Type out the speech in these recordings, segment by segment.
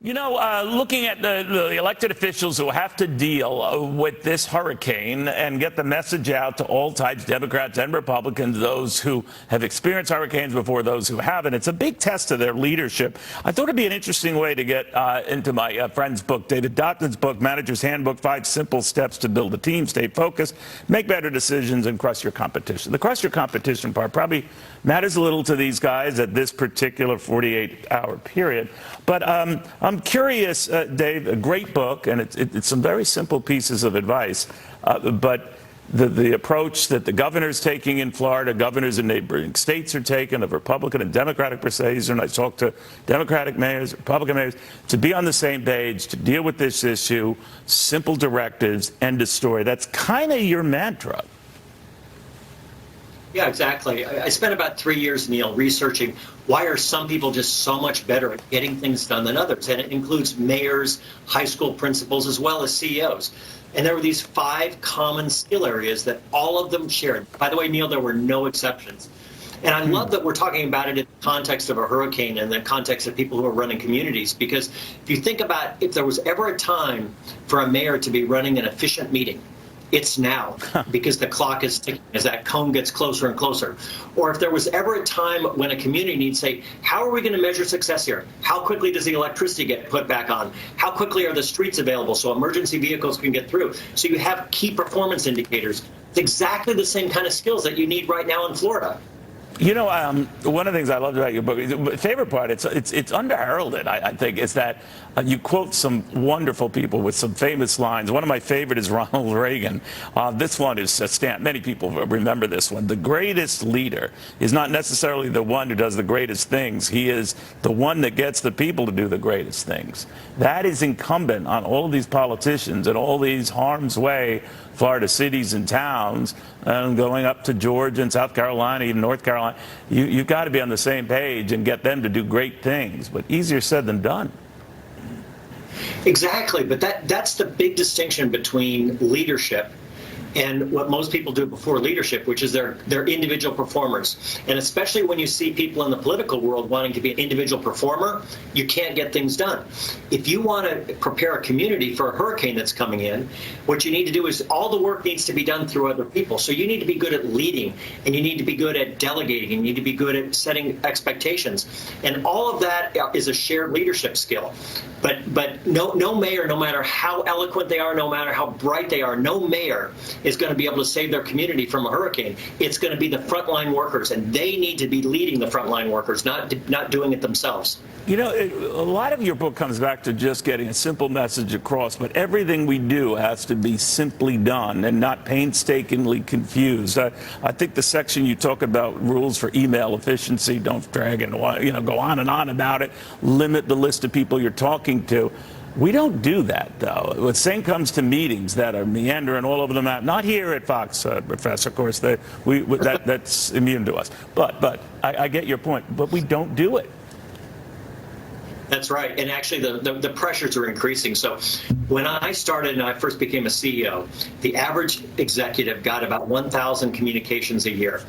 Looking at the elected officials who have to deal with this hurricane and get the message out to all types, Democrats and Republicans, those who have experienced hurricanes before, those who haven't, it's a big test of their leadership. I thought it'd be an interesting way to get into my friend's book, David Dodson's book, Manager's Handbook, 5 Simple Steps to Build a Team, Stay Focused, Make Better Decisions, and Crush Your Competition. The crush your competition part probably matters a little to these guys at this particular 48-hour period. But I'm curious, Dave, a great book, and it's some very simple pieces of advice, but the approach that the governor's taking in Florida, governors in neighboring states are taking, of Republican and Democratic persuasion, and I talked to Democratic mayors, Republican mayors, to be on the same page, to deal with this issue, simple directives, end of story. That's kind of your mantra. Yeah, exactly. I spent about 3 years, Neil, researching why are some people just so much better at getting things done than others. And it includes mayors, high school principals, as well as CEOs. And there were these 5 common skill areas that all of them shared. By the way, Neil, there were no exceptions. And I love that we're talking about it in the context of a hurricane and the context of people who are running communities, because if you think about if there was ever a time for a mayor to be running an efficient meeting, it's now, because the clock is ticking as that cone gets closer and closer. Or if there was ever a time when a community needs to say, how are we going to measure success here? How quickly does the electricity get put back on? How quickly are the streets available so emergency vehicles can get through? So you have key performance indicators. It's exactly the same kind of skills that you need right now in Florida. One of the things I loved about your book, my favorite part, it's under-heralded, I think, is that you quote some wonderful people with some famous lines. One of my favorite is Ronald Reagan. This one is a stamp. Many people remember this one. The greatest leader is not necessarily the one who does the greatest things. He is the one that gets the people to do the greatest things. That is incumbent on all of these politicians and all these harm's way Florida cities and towns, and going up to Georgia and South Carolina, even North Carolina. You've got to be on the same page and get them to do great things, but easier said than done. Exactly, but that's the big distinction between leadership and what most people do before leadership, which is they're individual performers. And especially when you see people in the political world wanting to be an individual performer, you can't get things done. If you want to prepare a community for a hurricane that's coming in, what you need to do is all the work needs to be done through other people. So you need to be good at leading, and you need to be good at delegating, and you need to be good at setting expectations. And all of that is a shared leadership skill. But no mayor, no matter how eloquent they are, no matter how bright they are, no mayor is going to be able to save their community from a hurricane. It's going to be the frontline workers, and they need to be leading the frontline workers, not doing it themselves. A lot of your book comes back to just getting a simple message across, but everything we do has to be simply done and not painstakingly confused. I think the section you talk about rules for email efficiency, don't drag and go on and on about it, limit the list of people you're talking to. We don't do that, though. The same comes to meetings that are meandering all over the map. Not here at Fox, Professor, of course. That's immune to us. But I get your point. But we don't do it. That's right. And actually, the pressures are increasing. So when I started and I first became a CEO, the average executive got about 1,000 communications a year.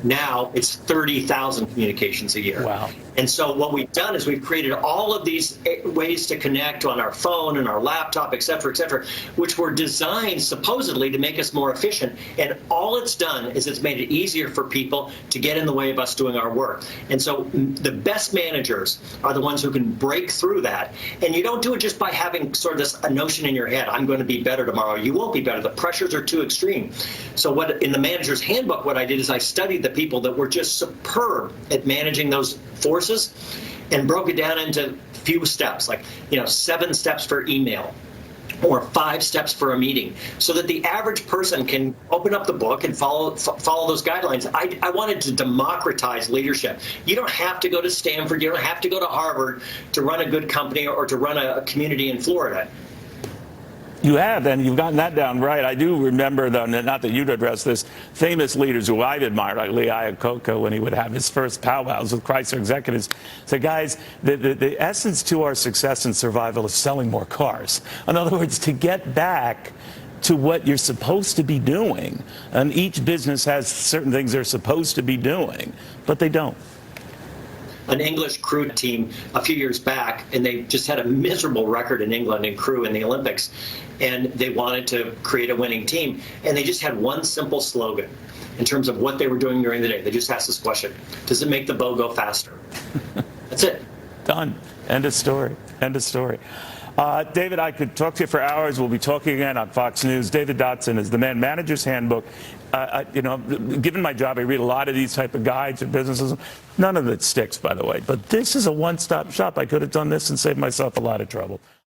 Now it's 30,000 communications a year. Wow. And so what we've done is we've created all of these ways to connect on our phone and our laptop, et cetera, which were designed supposedly to make us more efficient. And all it's done is it's made it easier for people to get in the way of us doing our work. And so the best managers are the ones who can break through that. And you don't do it just by having sort of a notion in your head, I'm going to be better tomorrow. You won't be better. The pressures are too extreme. So in the manager's handbook, what I did is I studied the people that were just superb at managing those forces and broke it down into few steps, like 7 steps for email or 5 steps for a meeting, so that the average person can open up the book and follow those guidelines. I wanted to democratize leadership. You don't have to go to Stanford, you don't have to go to Harvard to run a good company or to run a community in Florida. You have, and you've gotten that down right. I do remember, though, not that you'd address this, famous leaders who I've admired, like Lee Iacocca, when he would have his first powwows with Chrysler executives, say, guys, the essence to our success and survival is selling more cars. In other words, to get back to what you're supposed to be doing, and each business has certain things they're supposed to be doing, but they don't. an English crew team a few years back, and they just had a miserable record in England in crew in the Olympics, and they wanted to create a winning team, and they just had one simple slogan in terms of what they were doing during the day. They just asked this question: does it make the bow go faster? That's it. Done. End of story. End of story. David, I could talk to you for hours. We'll be talking again on Fox News. David Dodson is the man. Manager's Handbook. Given my job, I read a lot of these type of guides and businesses. None of it sticks, by the way. But this is a one-stop shop. I could have done this and saved myself a lot of trouble.